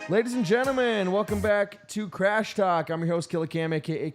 Ladies and gentlemen, welcome back to Crash Talk. I'm your host, Killer Cam, a.k.a.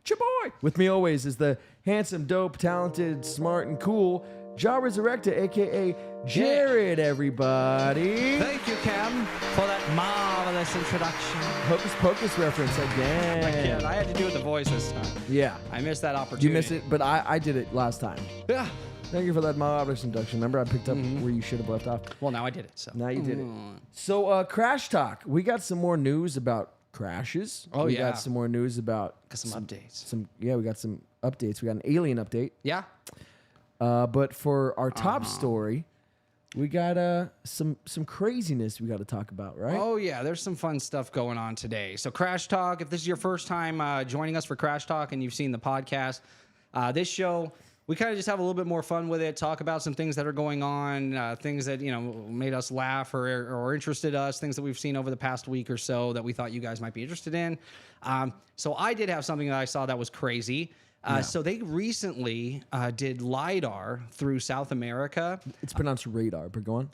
Chaboy. With me always is the handsome, dope, talented, smart, and cool Ja Resurrecta, a.k.a. Jared, everybody. Thank you, Cam, for that marvelous introduction. Hocus Pocus reference again. I had to do it the voice this time. Yeah. I missed that opportunity. You missed it, but I did it last time. Yeah. Thank you for that marvelous introduction. Remember, I picked up where you should have left off. Well, now I did it. So Now you did it. So, Crash Talk. We got some more news about crashes. Oh, we yeah. got some more news about some updates. We got some updates. We got an alien update. Yeah. But for our top story, we got some craziness we got to talk about, right? Oh, yeah. There's some fun stuff going on today. So Crash Talk, if this is your first time joining us for Crash Talk and you've seen the podcast, this show, we kind of just have a little bit more fun with it, talk about some things that are going on, things that, made us laugh or interested us, things that we've seen over the past week or so that we thought you guys might be interested in. So I did have something that I saw that was crazy. So they recently did LiDAR through South America. It's pronounced radar, but go on.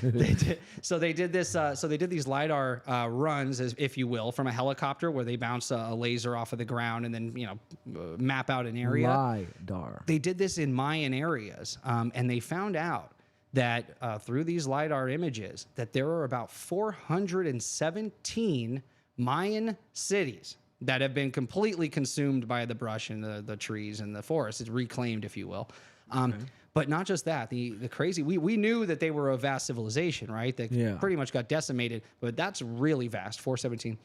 They did these LiDAR runs, if you will, from a helicopter where they bounce a laser off of the ground and then, map out an area. LiDAR. They did this in Mayan areas, and they found out that through these LiDAR images that there are about 417 Mayan cities that have been completely consumed by the brush and the trees and the forest. It's reclaimed, if you will. But not just that, the crazy, we knew that they were a vast civilization, right? That pretty much got decimated, but that's really vast, 417.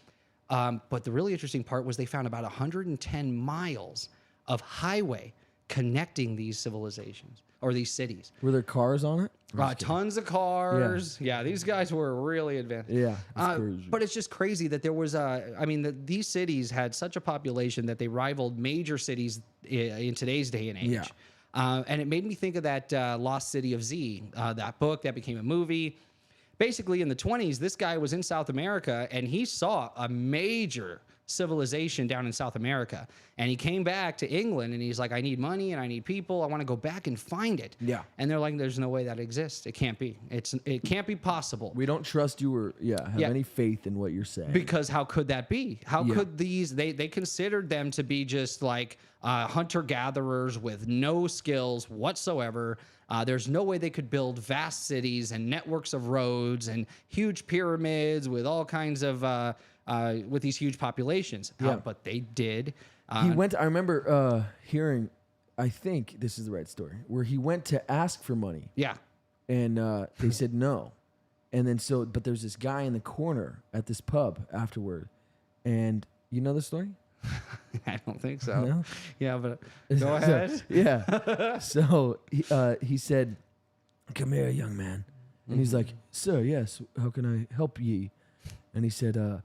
But the really interesting part was they found about 110 miles of highway connecting these civilizations or these cities. Were there cars on it? Tons of cars. Yeah, these guys were really advanced. Yeah, that's crazy. But it's just crazy that there was these cities had such a population that they rivaled major cities in today's day and age. Yeah. And it made me think of that Lost City of Z, that book that became a movie. Basically, in the 1920s, this guy was in South America, and he saw a major civilization down in South America. And he came back to England, and he's like, I need money, and I need people. I want to go back and find it. Yeah. And they're like, there's no way that exists. It can't be. It can't be possible. We don't trust you or have any faith in what you're saying. Because how could that be? How could these, they considered them to be just like hunter-gatherers with no skills whatsoever. There's no way they could build vast cities and networks of roads and huge pyramids with all kinds of, with these huge populations. But they did. He went, I remember hearing, I think this is the right story, where he went to ask for money. Yeah. And they said no. And then but there's this guy in the corner at this pub afterward. And you know the story? I don't think so. No? Yeah, but go ahead. Yeah. So he said, come here, young man. And he's like, sir, yes, how can I help ye? And he said,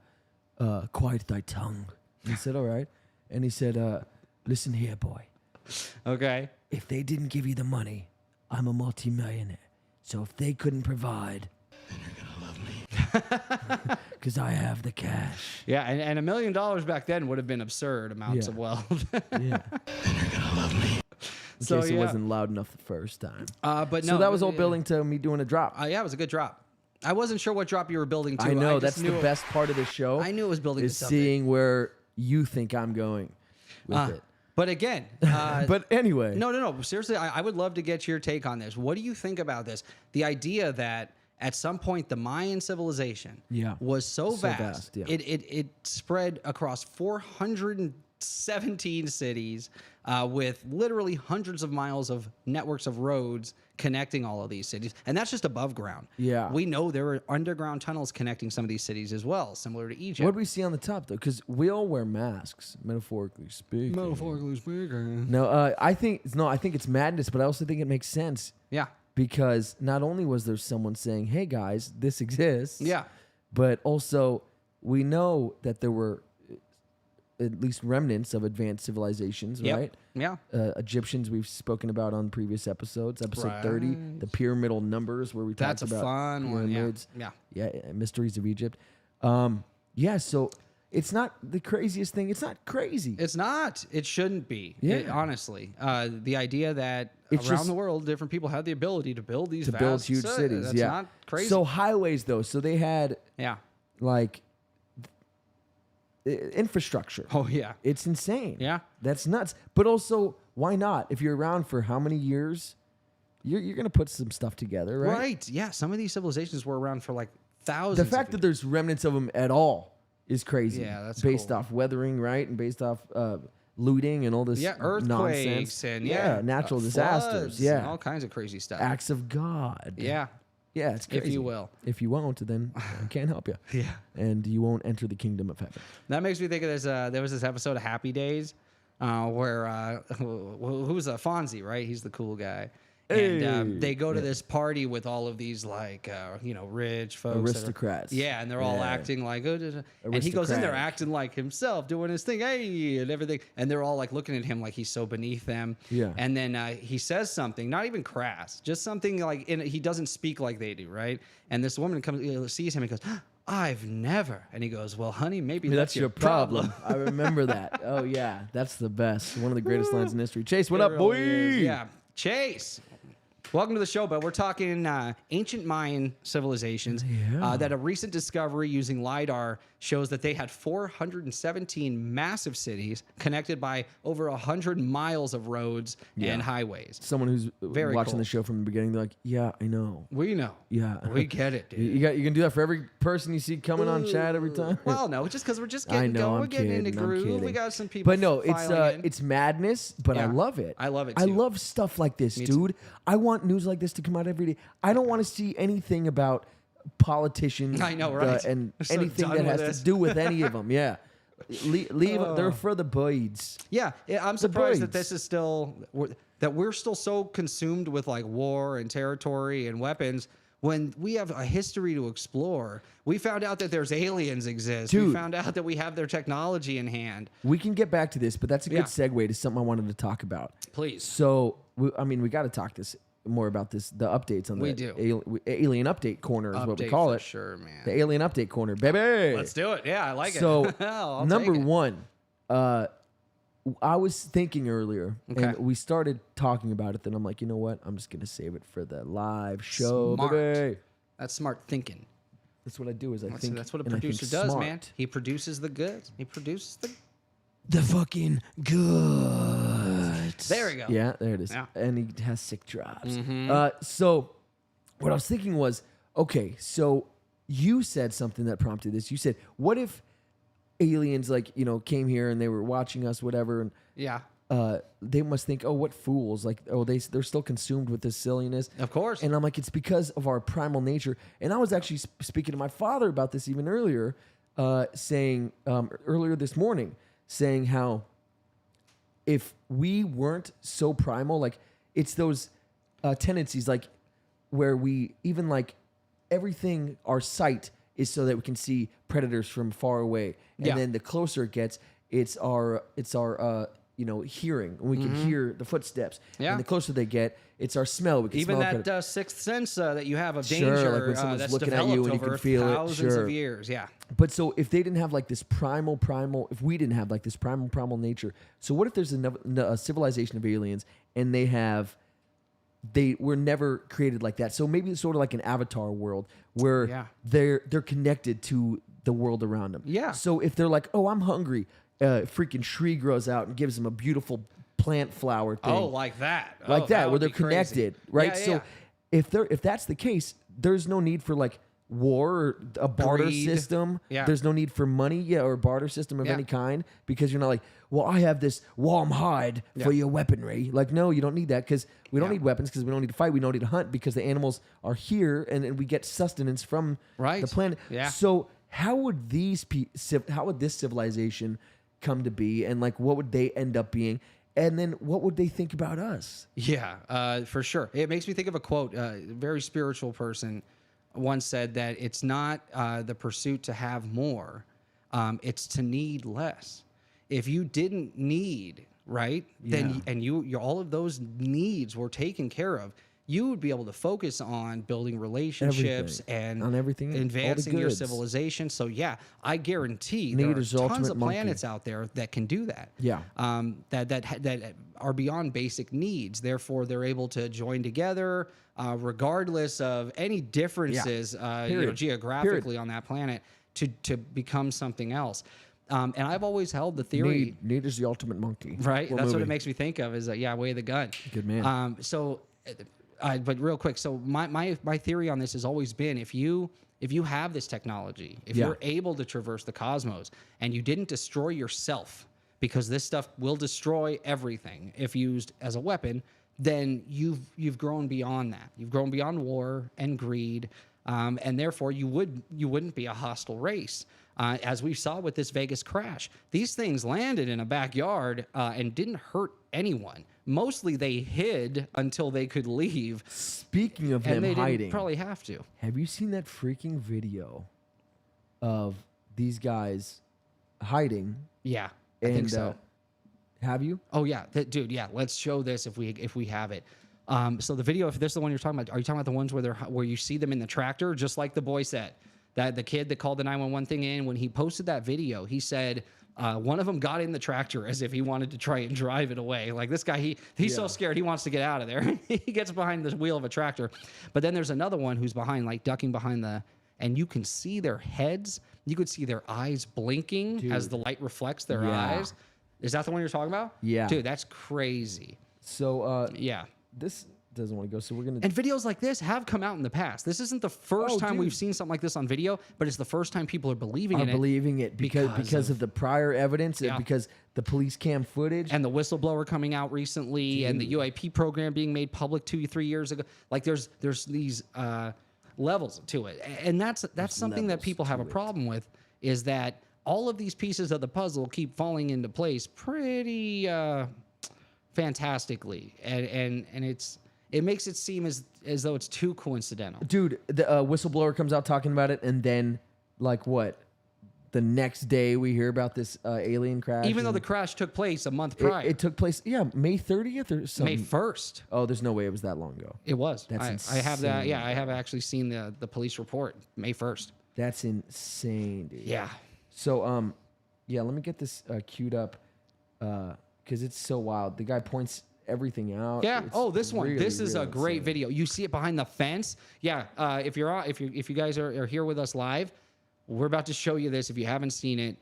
quiet thy tongue. And he said, all right. And he said, listen here, boy. Okay. If they didn't give you the money, I'm a multimillionaire. So if they couldn't provide, then you're going to love me. Because I have the cash. Yeah, and $1 million back then would have been absurd amounts of wealth. Yeah. Then you're going to love me. In case it wasn't loud enough the first time. But no. So that was all building to me doing a drop. Yeah, it was a good drop. I wasn't sure what drop you were building to. I know, that's the best part of the show. I knew it was building to something. Seeing where you think I'm going with it. But again. But anyway. No. Seriously, I would love to get your take on this. What do you think about this? The idea that at some point the Mayan civilization was so vast. It spread across 417 cities with literally hundreds of miles of networks of roads connecting all of these cities. And that's just above ground. Yeah. We know there are underground tunnels connecting some of these cities as well, similar to Egypt. What do we see on the top, though? Because we all wear masks, metaphorically speaking. No, I think it's madness, but I also think it makes sense. Yeah. Because not only was there someone saying, hey, guys, this exists. Yeah. But also, we know that there were at least remnants of advanced civilizations, right? Yeah. Egyptians we've spoken about on previous episodes. Episode 30, the pyramidal numbers, where we talked about fun pyramids. One. Yeah, mysteries of Egypt. So It's not the craziest thing. It's not crazy. It's not. It shouldn't be. Yeah. Honestly, the idea that It's around just- the world, different people have the ability to build these vast build huge cities. That's Yeah. not crazy. So highways though. So they had yeah. like infrastructure. Oh yeah. It's insane. Yeah. That's nuts. But also, why not? If you're around for how many years, you're gonna put some stuff together, right? Right. Yeah. Some of these civilizations were around for like thousands. The of fact that years. there's remnants of them at all is crazy. Yeah, that's based cool. off weathering, right, and based off looting and all this earthquakes nonsense. and natural floods disasters. and Yeah, all kinds of crazy stuff. acts of God. Yeah. Yeah, it's crazy. If you will. If you won't, then I can't help you. Yeah. And you won't enter the kingdom of heaven. That makes me think of this. There was this episode of Happy Days where who's Fonzie, right? He's the cool guy. Hey. And they go to this party with all of these like rich folks, Aristocrats. And they're all Yeah. acting like, and he goes in there Aristocratic. acting like himself, doing his thing, hey, and everything, and they're all like looking at him like he's so beneath them. Yeah. And then he says something, not even crass, just something like he doesn't speak like they do, right? And this woman comes, sees him, and goes, I've never. And he goes, well, honey, maybe that's your problem. I remember that. Oh yeah, that's the best. One of the greatest lines in history. Chase, what It up, boy? really is. Yeah, Chase. Welcome to the show, bud. We're talking ancient Mayan civilizations that a recent discovery using LiDAR shows that they had 417 massive cities connected by over 100 miles of roads and highways. Someone who's Very watching cool. the show from the beginning, they're like, yeah, I know. We know. Yeah. We get it, dude. You can do that for every person you see coming on chat every time. Well, no, just because we're just I getting know, going. I'm We're getting into kidding, I'm groove. We kidding. got some people. But no, filing in. it's madness, but I Yeah. love it. I love it, I too. love stuff like this, dude. I want news like this to come out every day. I don't want to see anything about politicians. I know, right? And We're so anything done that with has this. to do with any of them. Yeah. Leave. They're for the boys. Yeah, I'm surprised that Braids. this is still that we're still so consumed with like war and territory and weapons when we have a history to explore. We found out that there's aliens exist. We Dude. found out that we have their technology in hand. We can get back to this, but that's a good Yeah. segue to something I wanted to talk about. Please. So, we got to talk more about this. The updates on We the do. alien update corner is what we Update call for it. sure, man. The alien update corner, baby. Let's do it. Yeah, I like So, it. I'll number take it. one, I was thinking earlier, Okay. and we started talking about it. Then I'm like, you know what? I'm just gonna save it for the live show, Smart. baby. That's smart thinking. That's what I do. Is I That's, think that's what a and I think producer does, smart. man. He produces the goods. He produces The fucking goods. There we go. Yeah, there it is. Yeah. And he has sick drops. Mhm. So what I was thinking was, okay, so you said something that prompted this. You said, what if aliens came here and they were watching us, whatever, and Yeah, they must think, oh, what fools! Like, oh, they're still consumed with this silliness. of course. And I'm like, it's because of our primal nature. And I was actually speaking to my father about this even earlier, saying earlier this morning, saying how if we weren't so primal, like it's those tendencies, like where we even like everything, our sight is so that we can see predators from far away, and Yeah. then the closer it gets, it's our hearing. We can hear the footsteps. Yeah. And the closer they get, it's our smell. We can Even smell that sixth sense that you have of Sure, danger like when someone's that's looking at developed you and you over can feel it, thousands sure. of years. Yeah. But so if they didn't have like this primal, if we didn't have like this primal nature, so what if there's a civilization of aliens and they were never created like that? So maybe it's sort of like an Avatar world where Yeah. they're connected to the world around them. Yeah. So if they're like, oh, I'm hungry, freaking tree grows out and gives them a beautiful plant flower thing. Oh, like that. Like Oh, that, where would they're be crazy. connected, right? Yeah, So if that's the case, there's no need for like war or a barter Greed. system. Yeah. There's no need for money, or a barter system of Yeah. any kind, because you're not like, well, I have this warm hide for your weaponry. Like, no, you don't need that, because we don't Yeah. need weapons, because we don't need to fight. We don't need to hunt, because the animals are here, and we get sustenance from Right. the planet. Yeah. So how would how would this civilization come to be, and like what would they end up being? And then what would they think about us? Yeah, for sure. It makes me think of a quote. A very spiritual person once said that it's not the pursuit to have more, it's to need less. If you didn't need, right, then Yeah. and you all of those needs were taken care of, you would be able to focus on building relationships and On everything, all the advancing your goods. civilization. So yeah, I guarantee Need there is are the tons ultimate of monkey. planets out there that can do that. Yeah. That are beyond basic needs. Therefore, they're able to join together, regardless of any differences, geographically on that planet, to become something else. And I've always held the theory. Need is the ultimate monkey. Right. That's what movie? it makes me think of is Way of the Gun. Good man. But real quick, so my theory on this has always been if you have this technology, if you're able to traverse the cosmos and you didn't destroy yourself, because this stuff will destroy everything if used as a weapon, then you've grown beyond that. You've grown beyond war and greed, and therefore you wouldn't be a hostile race. As we saw with this Vegas crash, these things landed in a backyard and didn't hurt anyone. Mostly they hid until they could leave. Speaking of And them they hiding, didn't probably have to. have you seen that freaking video of these guys hiding? Yeah, I And think so. have you? Oh yeah, dude. Yeah, let's show this if we have it. So the video, if this is the one you're talking about, are you talking about the ones where you see them in the tractor, just like the boy said? That the kid that called the 911 thing in, when he posted that video, he said one of them got in the tractor as if he wanted to try and drive it away. Like this guy, he's so scared he wants to get out of there. He gets behind the wheel of a tractor. But then there's another one who's behind, like ducking behind and you can see their heads. You could see their eyes blinking as the light reflects their eyes. Is that the one you're talking about? Yeah. Dude, that's crazy. So Yeah. this doesn't want to go. So we're gonna. And videos like this have come out in the past. This isn't the first time we've seen something like this on video, but it's the first time people are believing in it. Believing it because of the prior evidence, and because the police cam footage, and the whistleblower coming out recently, and the UAP program being made public 2-3 years ago. Like there's these levels to it, and that's something that people have a problem with, is that all of these pieces of the puzzle keep falling into place pretty fantastically, and it makes it seem as though it's too coincidental. dude. The whistleblower comes out talking about it, and then like what? The next day we hear about this alien crash. Even though the crash took place a month prior. it took place, May 30th or something. May 1st. Oh, there's no way it was that long ago. It was. That's I have that. insane, Yeah, I have actually seen the police report. May 1st. That's insane, dude. Yeah. So let me get this queued up because it's so wild. The guy points everything out. Yeah. It's This one. really, This is a really great insane. video. You see it behind the fence. Yeah. If you guys are here with us live, we're about to show you this. If you haven't seen it,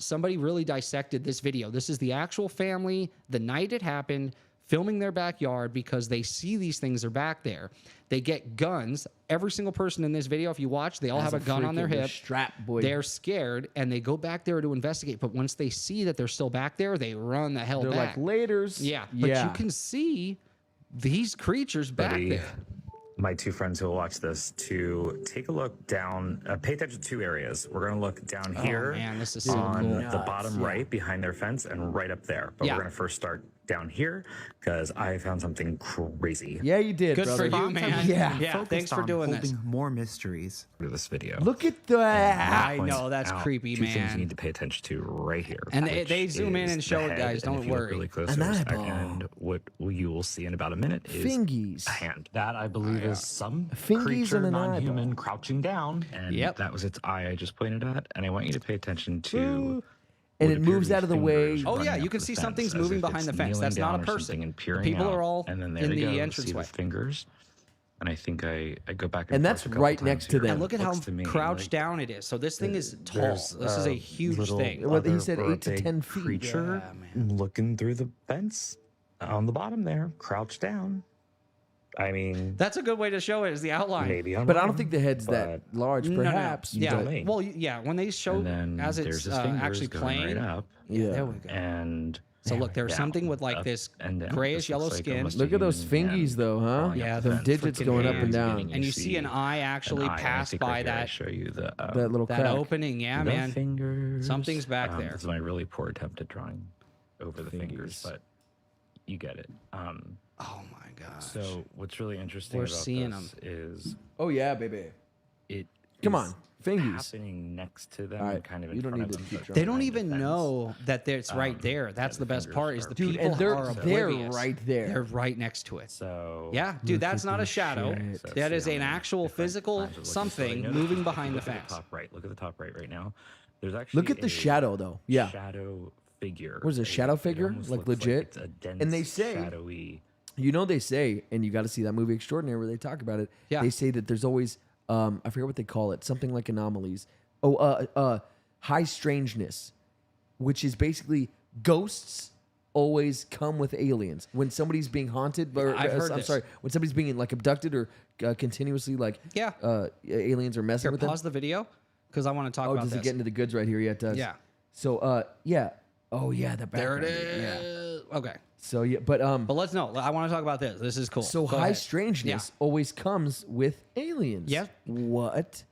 somebody really dissected this video. This is the actual family the night it happened, filming their backyard because they see these things are back there. They get guns. Every single person in this video, if you watch, they all have a gun on their hip. Strap, boy. They're scared and they go back there to investigate. But once they see that they're still back there, they run the hell They're back. like laters. Yeah, but you can see these creatures back there. My two friends who will watch this to take a look down, pay attention to two areas. We're going to look down here man, this is so on cool. the bottom right behind their fence and right up there. But we're going to first start down here because I found something crazy. Yeah, you did. Good brother. for you, man. Yeah. Thanks for doing this. Holding more mysteries. Look at this video. Look at that. I know, that's Out creepy, two things man. you need to pay attention to right here. And which they zoom in is and show the it, head, guys. and Don't if you look worry. really close, An there's eyeball. and what you will see in about a minute is Fingies. a hand. That I believe is some Fingies creature, and an non-human, eyeball. crouching down. And that was its eye I just pointed at. And I want you to pay attention to. And what it appear moves to be out of the way. fingers Oh, running yeah, up you can the see fence, something's as moving if behind it's the fence. kneeling That's not down a or person. something and The peering people out. are all And then there in they the go. See entranceway. the fingers. And I think I go back And forth that's a couple right times next to here. them. And look at how Looks to me crouched like down it is. So this thing is tall. there's This is a huge little thing. Well, he other said or a 8 to big 10 feet. creature looking through the fence on the bottom there, crouched down. I mean, That's a good way to show it, is the outline. maybe I'm But I don't wrong, think the head's that but- large, No, no, no. perhaps. Yeah. tell me. Well, yeah. When they show And then as there's it's his fingers actually going playing. right up, Yeah. There we go. and So look, there's down, something with like up, this and down. grayish This yellow looks like skin. almost a Look at those human fingies, hand though, huh? crawling up Yeah, the them fence. digits freaking going up and hands. down. And you see an eye actually an eye, and I pass think by right here I that show you the That little that crack. opening. Yeah, the man. fingers. Something's back there. This is my really poor attempt at drawing over the fingers, Fingers. but you get it. Oh my gosh. So what's really interesting We're about seeing this is Oh, yeah, baby. it Come is on. Fingies. happening next to them, All right, and kind of you in don't front need of to them. keep so going. They it's don't behind even the fence. know that it's right there. That's yeah, the the best fingers part is are- the Dude, people and they're are they're oblivious. right there. They're right next to it. So Yeah, dude, Look that's at not a this shadow. shit. so That see is how an many actual different physical times it looks. So something notice moving if you behind the look at fence. top right. Look at the top right now. There's actually Look at the a shadow, though. Yeah. shadow figure. What is it, a shadow figure? almost Like, looks legit? it's a dense, And they say- shadowy. You know, they say, and you got to see that movie Extraordinary where they talk about it. Yeah. They say that there's always, I forget what they call it, something like anomalies. High strangeness, which is basically ghosts always come with aliens. When somebody's being haunted, or I've heard I'm this. sorry, when somebody's being like abducted or continuously like Yeah. aliens are messing Here, with them. pause the video because I want to talk Oh, about does this. it get into the goods right here? Yeah, it does. Yeah. So, yeah. Oh, yeah, the There background. it Yeah. is. Okay. So, yeah, but But let's know. I want to talk about this. This is cool. so Go high ahead. strangeness Yeah. always comes with aliens. Yeah. What?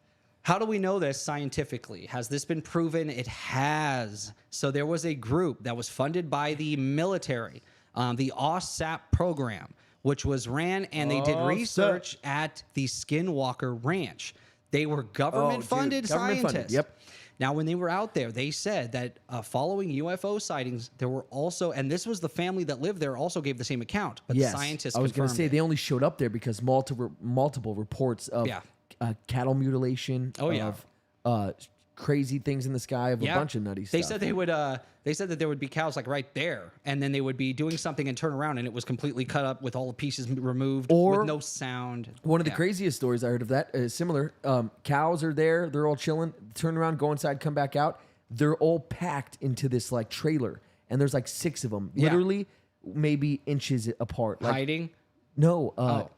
How do we know this scientifically? Has this been proven? It has. So there was a group that was funded by the military, the OSAP program, which was ran and they did OSAP. research at the Skinwalker Ranch. They were government-funded dude, government-funded, scientists. yep. Now, when they were out there, they said that following UFO sightings, there were also, and this was the family that lived there, also gave the same account. But Yes. the scientists I was going to confirmed say it. they only showed up there because multiple reports of Yeah. Cattle mutilation. Oh, yeah. Of crazy things in the sky of a bunch of nutty They stuff. said they would. They said that there would be cows like right there, and then they would be doing something and turn around, and it was completely cut up with all the pieces removed, Or- with no sound. One of the Yeah. craziest stories I heard of that is similar. Cows are there. They're all chilling. Turn around, go inside, come back out. They're all packed into this like trailer. And there's like 6 of them. Yeah. Literally maybe inches apart. Like, Hiding. no. Oh.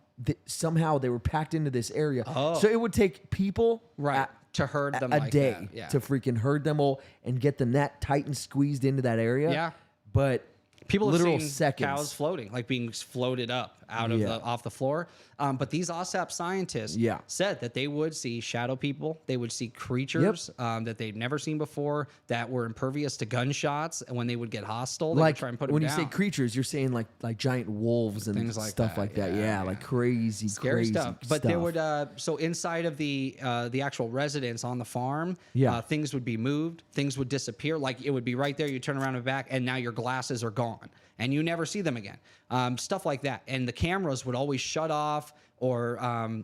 Somehow they were packed into this area. Oh. So it would take people Right. To herd them a like day that. Yeah. to freaking herd them all and get them that tight and squeezed into that area. Yeah. But People have literal seen seconds. cows floating, like being floated up out of Yeah. off the floor. But these OSAP scientists Yeah. said that they would see shadow people, they would see creatures that they'd never seen before that were impervious to gunshots, and when they would get hostile, they like would try and put them when you down. say creatures, you're saying like giant wolves and Things like stuff that. like that. Yeah, Yeah, yeah. like crazy, Scary crazy stuff. But there would so inside of the actual residence on the farm, Yeah. things would be moved, things would disappear. Like it would be right there. You turn around and back, and now your glasses are gone, and you never see them again. Stuff like that, and the cameras would always shut off or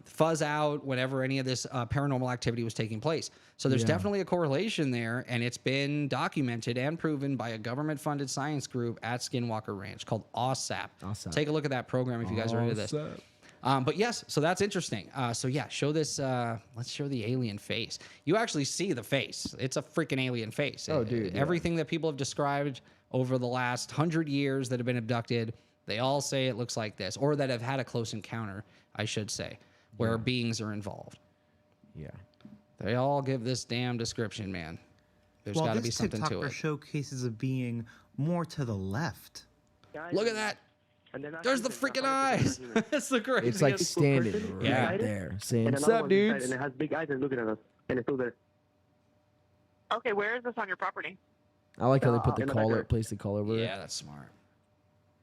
fuzz out whenever any of this paranormal activity was taking place. So there's definitely a correlation there, and it's been documented and proven by a government-funded science group at Skinwalker Ranch called OSAP. OSAP. Take a look at that program if you guys are into this. But yes, so that's interesting. So yeah, show this. Let's show the alien face. You actually see the face. It's a freaking alien face. Oh, dude, yeah. Everything that people have described over the last 100 years that have been abducted, they all say it looks like this, or that have had a close encounter, I should say, where beings are involved. Yeah. They all give this damn description, man. There's got to be something to TikToker it. showcases of being more to the left. Look at that. There's the freaking eyes. That's the craziest. It's like standing Yeah. right there saying, And "What's another up, one's inside, dudes?" and it has big eyes and looking at us, and it's still there. Okay, where is this on your property? I like how they put the in the collar, backyard. place the collar over Yeah, it. that's smart.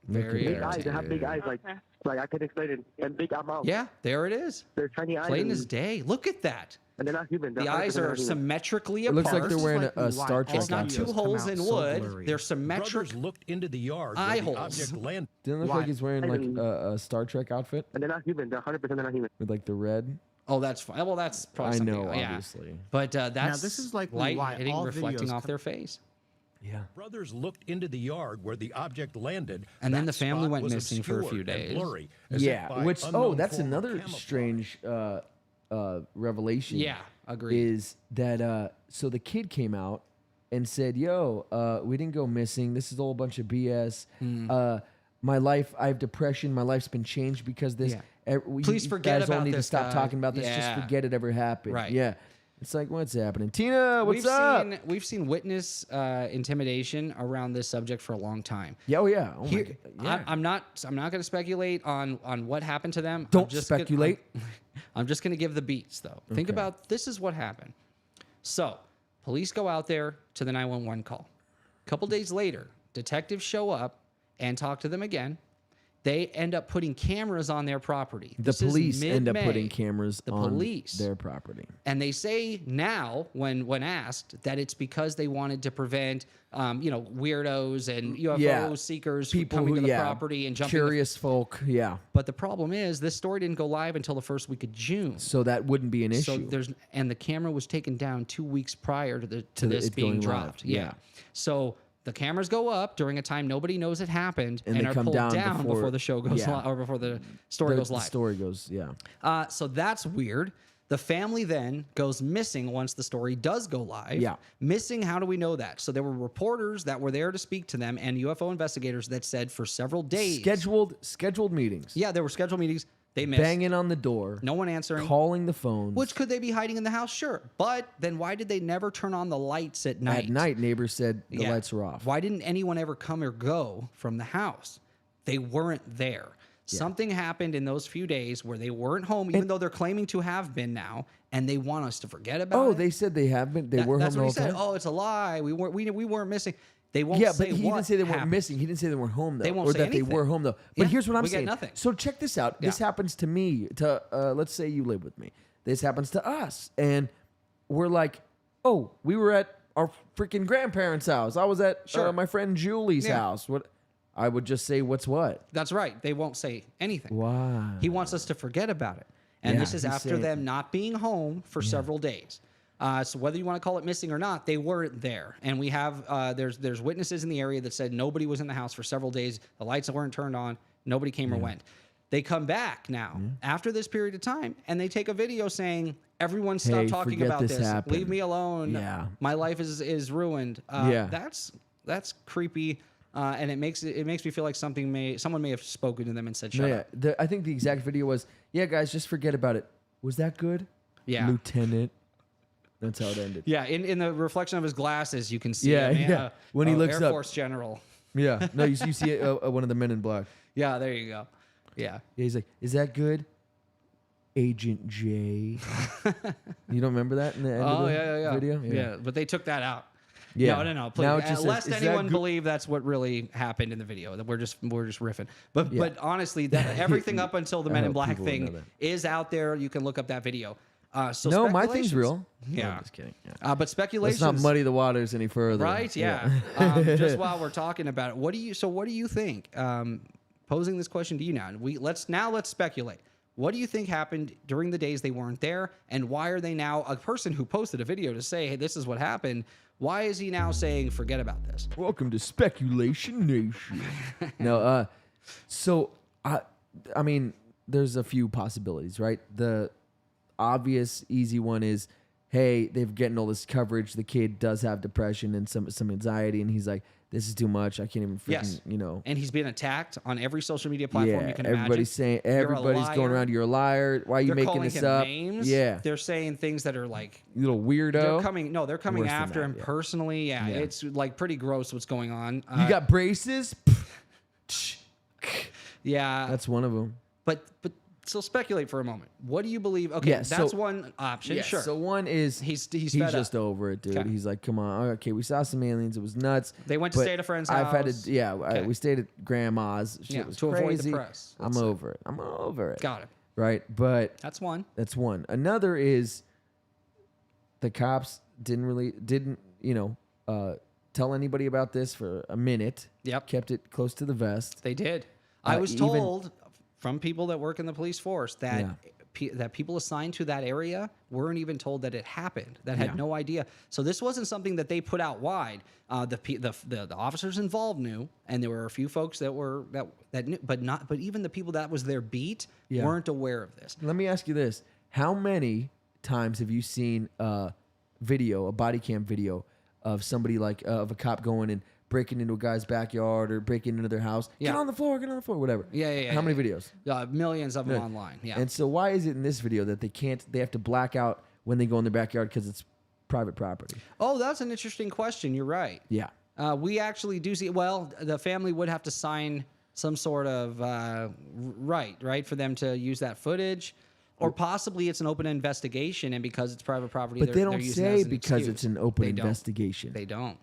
Look Very at Big that. eyes. They have big eyes, Okay. like I can explain it, and big mouth. Yeah, there it is. They're tiny eyes, Plain and, as day. Look at that. and they're not human. They're The eyes 100% are not human. symmetrically It apart. looks like they're wearing This is a likely Star why Trek all It's not videos two come holes out in so wood. blurry. They're symmetric Brothers looked into the yard eye where the holes. object landed. Didn't it look Why? like he's wearing like And- a Star Trek outfit And they're not human. They're 100% not human. with like the red? Oh, that's fine. Well, that's probably I something. know, yeah. obviously. But that's this is likely light why hitting, all reflecting videos off come- their face. Yeah. Brothers looked into the yard where the object landed. And then That the family spot went was missing for a few obscured and days. blurry, as if Yeah, by which unknown that's form of another camouflage. strange revelation. Yeah, agreed. Is that so the kid came out and said, "Yo, we didn't go missing. This is all a bunch of BS. My life, I have depression. My life's been changed because this. Yeah. Please forget guys all about need to this stop guy. talking about this. Yeah. Just forget it ever happened. Right. Yeah. It's like, what's happening? Tina, what's up? We've seen witness intimidation around this subject for a long time. Yeah, oh yeah. Oh my Here, God. Yeah. I'm not going to speculate on what happened to them. Don't I'm just speculate. I'm just going to give the beats though. Think Okay. about this is what happened. So, police go out there to the 911 call. A couple days later, detectives show up and talk to them again. they end up putting cameras on their property. The This is police end up mid-May. putting cameras The on police. their property. And they say now, when asked, that it's because they wanted to prevent, weirdos and UFO seekers from People coming who, to the property and jumping. curious folk, yeah. But the problem is, this story didn't go live until the first week of June. So that wouldn't be an So issue. the camera was taken down 2 weeks prior to this it being going live, dropped. yeah. So the cameras go up during a time nobody knows it happened, And and they are come pulled down down before- before the show goes yeah. live, or before the story goes The live. story goes, yeah. So that's weird. The family then goes missing once the story does go live. Yeah. Missing, how do we know that? So there were reporters that were there to speak to them and UFO investigators that said for several days. Scheduled meetings. Yeah, there were scheduled meetings. They missed. Banging on the door. No one answering. Calling the phones. Which, could they be hiding in the house? Sure. But then why did they never turn on the lights at night? At night, neighbors said the Yeah. lights were off. Why didn't anyone ever come or go from the house? They weren't there. Something happened in those few days where they weren't home, even though they're claiming to have been now, and they want us to forget about it. Oh, they said they have been. They were home That's the what whole he said. time. Oh, it's a lie. We weren't missing. They won't Yeah, say but he what didn't say they weren't happened. missing. He didn't say they weren't home though, They won't or say that anything. they were home though. But Yeah, here's what I'm we get saying. nothing. So check this out. This Yeah. happens to me. Let's say you live with me. This happens to us, and we're like, oh, we were at our freaking grandparents' house. I was at Sure. my friend Julie's Yeah. house. What? I would just say, what's what? That's right. They won't say anything. Why? He wants us to forget about it. And Yeah, this is he's after saying- them not being home for several days. So whether you want to call it missing or not, they weren't there. And we have there's witnesses in the area that said nobody was in the house for several days. The lights weren't turned on. Nobody came or went. They come back now after this period of time, and they take a video saying, "Everyone stop Hey, talking forget about this this. happened." Leave me alone. Yeah. My life is ruined." Yeah. That's creepy. And it makes me feel like someone may have spoken to them and said, No, "Shut yeah. up." I think the exact video was, yeah, guys, just forget about it. Was that good? Yeah. Lieutenant. That's how it ended. Yeah, in the reflection of his glasses, you can see Yeah, him. yeah. When he looks Air up. Force General. Yeah. No, you see one of the men in black. Yeah, there you go. Yeah. Yeah, he's like, is that good? Agent J. You don't remember that in the end of the video? Yeah, but they took that out. Yeah. No. Please, Now it just lest says, "Is that anyone good?" believe that's what really happened in the video. That we're just riffing. But Yeah. but honestly, that everything up until the Men in hope Black people would know thing that. is out there. You can look up that video. So No, my thing's speculations- real. No, Yeah. I'm just kidding. Yeah. But speculations. Let's not muddy the waters any further. Right? Yeah. Just while we're talking about it, what do you think? Posing this question to you now. Let's speculate. What do you think happened during the days they weren't there, and why are they now a person who posted a video to say, "Hey, this is what happened"? Why is he now saying, "Forget about this"? Welcome to Speculation Nation. No, so I mean, there's a few possibilities, right? The obvious, easy one is, hey, they're getting all this coverage. The kid does have depression and some anxiety, and he's like, "This is too much. I can't even freaking, Yes. And he's been attacked on every social media platform you can everybody's imagine. saying, You're a everybody's going liar. around, "You're a liar. Why are you They're making calling this him up?" names. Yeah, They're saying things that are like, you little weirdo. they're coming Worse than after that, him yeah. personally. Yeah, Yeah. it's like pretty gross what's going on. You got braces. yeah, That's one of them. but so speculate for a moment. What do you believe? Okay, Yeah, that's so- one option. Yeah, Sure. so one is He's he's fed just up. over it, dude. Okay. He's like, come on, okay, we saw some aliens. It was nuts. They went to but stay at a friend's I've had house. to, yeah, Okay. we stayed at grandma's. Shit Yeah, was to avoid the crazy. press, I'm let's say. over it. I'm over it. Got it. Right, but That's one. that's one. Another is the cops didn't tell anybody about this for a minute. Yep. Kept it close to the vest. They did. I was even- told from people that work in the police force that Yeah. that people assigned to that area weren't even told that it happened. That had Yeah. no idea. So this wasn't something that they put out wide. The officers involved knew, and there were a few folks that knew, but even the people that was their beat Yeah. weren't aware of this. Let me ask you this: how many times have you seen a body cam video of somebody of a cop going and breaking into a guy's backyard or breaking into their house? Yeah. Get on the floor, whatever. Yeah. How many videos? Millions of them online. Yeah. And so why is it in this video that they have to black out when they go in their backyard because it's private property? Oh, that's an interesting question. You're right. Yeah. We actually do see. Well, the family would have to sign some sort of right for them to use that footage, or possibly it's an open investigation, and because it's private property, But they don't using it as say an because excuse. it's an open They don't. investigation. They don't.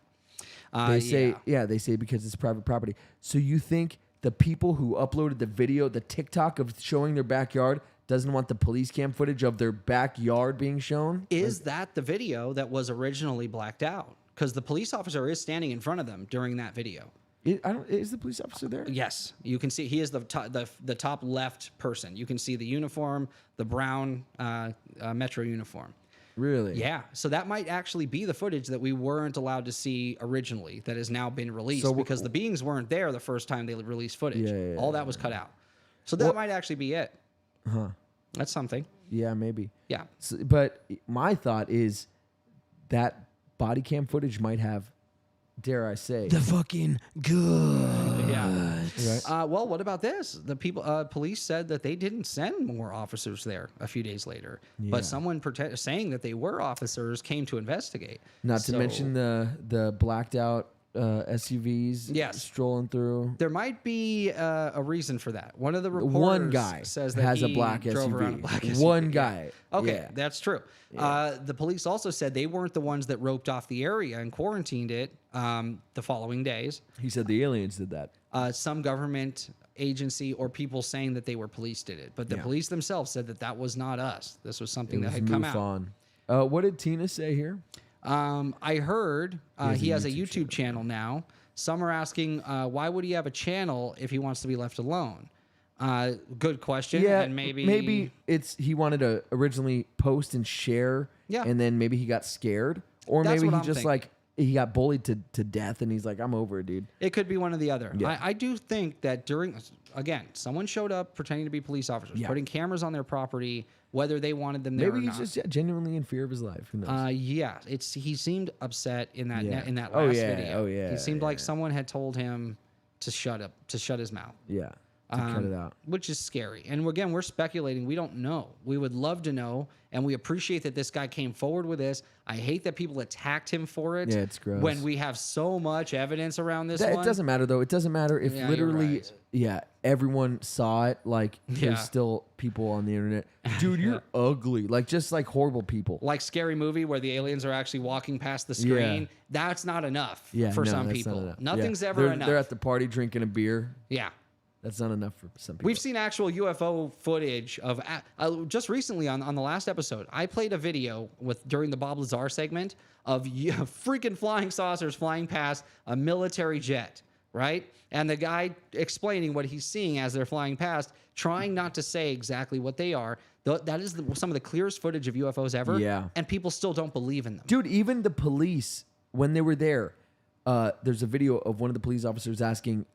They say, yeah. they say because it's private property. So you think the people who uploaded the video, the TikTok of showing their backyard, doesn't want the police cam footage of their backyard being shown? Is that the video that was originally blacked out? Because the police officer is standing in front of them during that video. Is the police officer there? Yes, you can see he is the top left person. You can see the uniform, the brown Metro uniform. Really? Yeah, so that might actually be the footage that we weren't allowed to see originally that has now been released because the beings weren't there the first time they released footage. All that was cut out. So that might actually be it. Huh. That's something. Yeah, maybe. Yeah. So, but my thought is that body cam footage might have, dare I say, the fucking good. Yeah. Right? Well, what about this? The police said that they didn't send more officers there a few days later, but someone saying that they were officers came to investigate. Not to mention the blacked out SUVs strolling through. There might be a reason for that. One of the reporters guy says that has he a black drove SUV. around a black SUV. One guy. Okay, Yeah. that's true. The police also said they weren't the ones that roped off the area and quarantined it the following days. He said the aliens did that. Some government agency or people saying that they were police did it, but the police themselves said that was not us. This was something that had come out. What did Tina say here? I heard he has a YouTube channel now. Some are asking, why would he have a channel if he wants to be left alone? Good question. Yeah, and maybe it's he wanted to originally post and share, and then maybe he got scared, or That's maybe what he I'm just thinking. like he got bullied to death, and he's like, I'm over it, dude. It could be one or the other. Yeah. I do think that someone showed up pretending to be police officers, putting cameras on their property, whether they wanted them there Maybe or he's not. just genuinely in fear of his life. Who knows? He seemed upset in that in that Oh, last yeah. video. Oh, yeah. He seemed like someone had told him to shut his mouth. Yeah. To cut it out. Which is scary. And again, we're speculating. We don't know. We would love to know, and we appreciate that this guy came forward with this. I hate that people attacked him for it. Yeah, it's gross. When we have so much evidence around this It one. doesn't matter though. It doesn't matter if Yeah, literally, you're right. everyone saw it. Like Yeah. there's still people on the internet. Dude, you're ugly. Like just like horrible people. Like Scary Movie where the aliens are actually walking past the screen. Yeah. That's not enough Yeah, for no, some that's not people. enough. Nothing's Yeah. ever enough. They're at the party drinking a beer. Yeah. That's not enough for some people. We've seen actual UFO footage of just recently on the last episode. I played a video during the Bob Lazar segment of freaking flying saucers flying past a military jet, right? And the guy explaining what he's seeing as they're flying past, trying not to say exactly what they are. That is some of the clearest footage of UFOs ever. Yeah. And people still don't believe in them. Dude, even the police, when they were there, there's a video of one of the police officers asking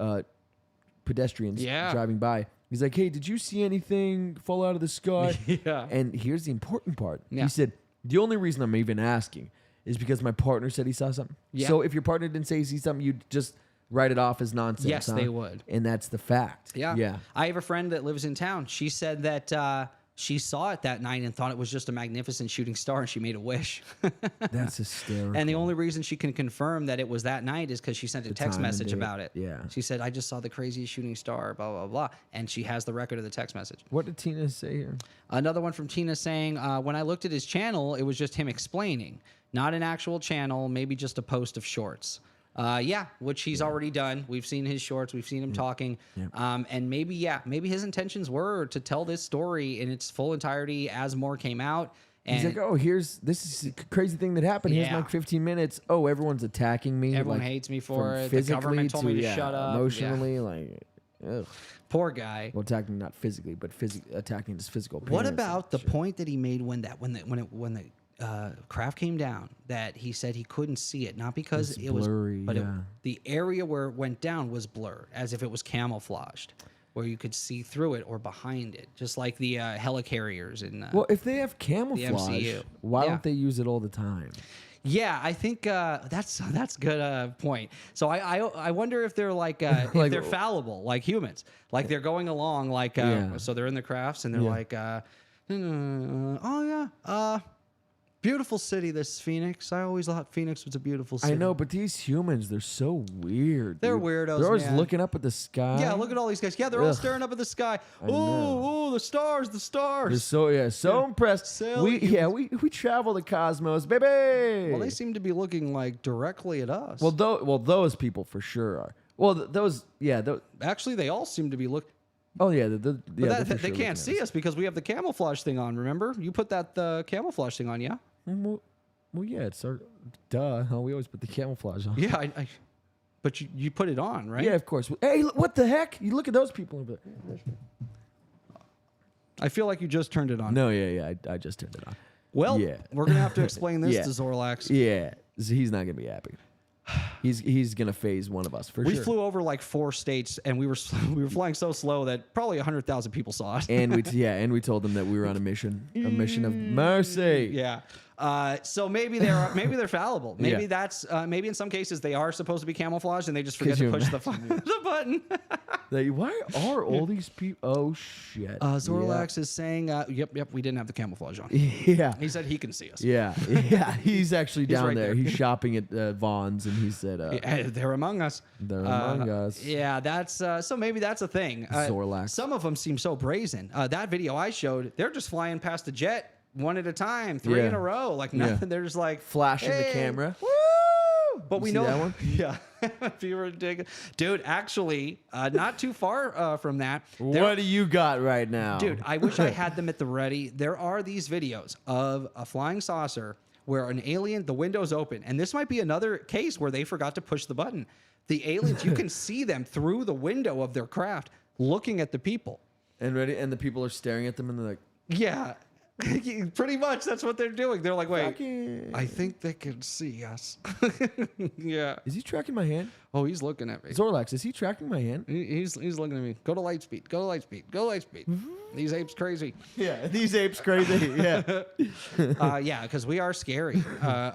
pedestrians driving by. He's like, hey, did you see anything fall out of the sky? Yeah. And here's the important part. Yeah. He said, the only reason I'm even asking is because my partner said he saw something. Yeah. So if your partner didn't say he sees something, you'd just write it off as nonsense. Yes, they would. And that's the fact. Yeah. Yeah. I have a friend that lives in town. She said that she saw it that night and thought it was just a magnificent shooting star, and she made a wish. That's hysterical. And the only reason she can confirm that it was that night is because she sent a text time and message date. about it. Yeah. She said, I just saw the craziest shooting star, blah, blah, blah. And she has the record of the text message. What did Tina say here? Another one from Tina saying, when I looked at his channel, it was just him explaining. Not an actual channel, maybe just a post of shorts. Which he's already done. We've seen his shorts. We've seen him talking. And maybe his intentions were to tell this story in its full entirety as more came out. And He's like, oh, this is a crazy thing that happened. Here's Yeah. like 15 minutes. Oh, everyone's attacking me. Everyone like, hates me for from it. The government told me to physically shut up. Emotionally, like, ugh. poor guy. Well, attacking not physically, but attacking his physical appearance. What and about the shit. point that he made when the craft came down, that he said he couldn't see it, not because It's it was blurry, but yeah. the area where it went down was blurred, as if it was camouflaged, where you could see through it or behind it, just like the helicarriers in Well, if they have camouflage, MCU. why Yeah. don't they use it all the time? Yeah, I think that's a good point. So I wonder if they're like if Like- they're fallible like humans, like they're going along like Yeah. so they're in the crafts and they're like beautiful city, this Phoenix. I always thought Phoenix was a beautiful city. I know, but these humans, they're so weird. They're dude. weirdos, They're always man. looking up at the sky. Yeah, look at all these guys. Yeah, they're all Ugh. staring up at the sky. know. Ooh, the stars, the They're stars. so impressed. Sailing We travel the cosmos, baby. Well, they seem to be looking like directly at us. Well, those people for sure are. Well, those, yeah, those, Actually, they all seem to be looking. oh yeah, But they're for they sure can't looking see at us because we have the camouflage thing on. Remember, you put that camouflage thing on, yeah? Well, yeah, it's our duh. Huh? We always put the camouflage on. Yeah, but you put it on, right? Yeah, of course. Hey, what the heck? You look at those people over there. I feel like you just turned it on. No, yeah, I just turned it on. Well, Yeah. we're gonna have to explain this Yeah. to Zorlax. Yeah, he's not gonna be happy. He's gonna phase one of us for We sure. flew over like 4 states, and we were flying so slow that probably 100,000 people saw us. and we told them that we were on a mission of mercy. Yeah. So maybe they're fallible. Maybe Yeah. that's maybe in some cases they are supposed to be camouflaged and they just forget to you push the button. Why are all these people? Oh shit. Zorlax is saying, "Yep, we didn't have the camouflage on." Yeah. He said he can see us. Yeah. He's actually down right there. there. He's shopping at Vaughn's, and he said, They're among us. "They're among us." Yeah, that's so maybe that's a thing. Zorlax. Some of them seem so brazen. That video I showed, they're just flying past the jet one at a time, 3 Yeah. in a row, like Yeah. nothing. They're just like Flashing the "Hey, camera. Woo! But we see know that one? Yeah, if you were digging, dude. Actually, not too far from that. What do you got right now, Dude, I wish I had them at the ready. There are these videos of a flying saucer where an alien, the window's open. And this might be another case where they forgot to push the button. The aliens, you can see them through the window of their craft looking at the people. and the people are staring at them, and they're like, Yeah, pretty much that's what they're doing. They're like, wait, "Fucking-" I think they can see us. Yeah. Is he tracking my hand? Oh, he's looking at me. Zorlax, is he tracking my hand? He's looking at me. Go to light speed. Go to light speed. Go to light speed. These apes crazy. Yeah, these apes crazy. Yeah. Yeah, because we are scary.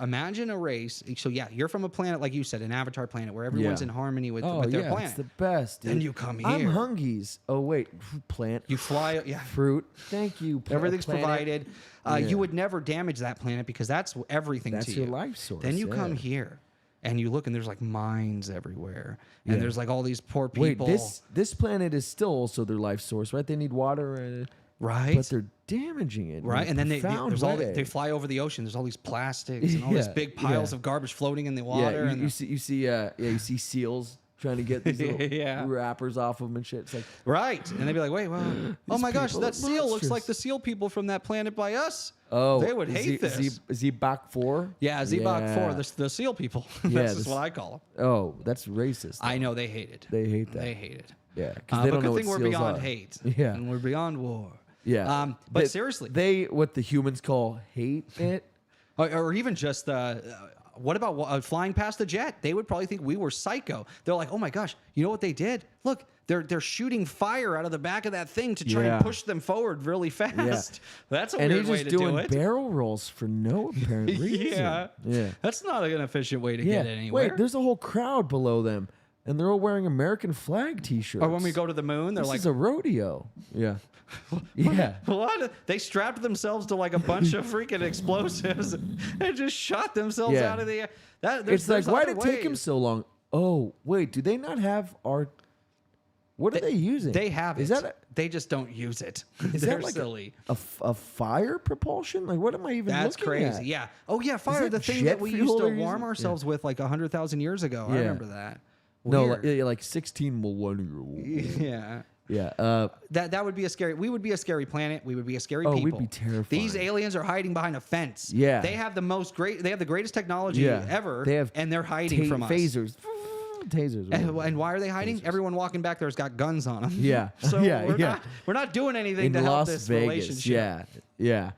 Imagine a race. So yeah, you're from a planet like you said, an avatar planet where everyone's Yeah. in harmony with Oh their yeah, planet. it's the best. Dude. Then you come I'm here. Hungies. Oh wait, plant. You fly. Yeah, fruit. Thank you. everything's planet. provided. Yeah. You would never damage that planet because that's everything That's to your you. life source. Then you yeah. come here. And you look, and there's like mines everywhere, and Yeah. there's like all these poor Wait, people. this planet is still also their life source, right? They need water, right? but they're damaging it. in Right, a and then profound there's all way. they fly over the ocean. There's all these plastics and all these Yeah, big piles yeah. of garbage floating in the water. Yeah, and you see seals trying to get these little Yeah. wrappers off of them and shit. It's like, right, and they'd be like, "Wait, well, oh my gosh, people that are seal looks like monstrous." the seal people from that planet by us." oh, They would hate this. Zebak 4? Yeah, Zebok Yeah. 4, the seal people. Yeah, That's just this- what I call them. Oh, that's racist. I know they hate it. They hate that. They hate it. Yeah, because they But don't know good what thing we're seals beyond are. hate. Yeah. And we're beyond war. Yeah. But seriously, what the humans call hate it. or even just what about flying past the jet? They would probably think we were psycho. They're like, "Oh my gosh, you know what they did? Look, they're shooting fire out of the back of that thing to try Yeah. and push them forward really fast." That's a And weird he's way just to do doing it. barrel rolls for no apparent reason. Yeah. Yeah. That's not an efficient way to Yeah. get anywhere. Wait, there's a whole crowd below them, and they're all wearing American flag T-shirts. or when we go to the moon, they're this like, is a rodeo. Yeah. Yeah. "What?" They strapped themselves to like a bunch of freaking explosives and just shot themselves Yeah. out of the air. It's It's like, why did it take him so long? Oh, wait, do they not have our? What are they using? They have it. Is that they just don't use it. is They're that like silly. a fire propulsion? Like, what am I even? That's looking crazy. at? Yeah. Oh yeah, fire. that The thing jet that we fuel used to they're warm using? ourselves with like 100,000 years ago. I Yeah. remember that. No, Weird. like 16 millennia. Yeah. Yeah. That would be a scary. We would be a scary planet. We would be a scary Oh, people. we'd be terrifying. These aliens are hiding behind a fence. Yeah. They have They have the greatest technology Yeah. ever. They have and they're hiding from us. phasers. Tasers. And why are they hiding? Everyone walking back there's got guns on them. Yeah. So Yeah, we're not doing anything In to help Las this Vegas. relationship. Yeah.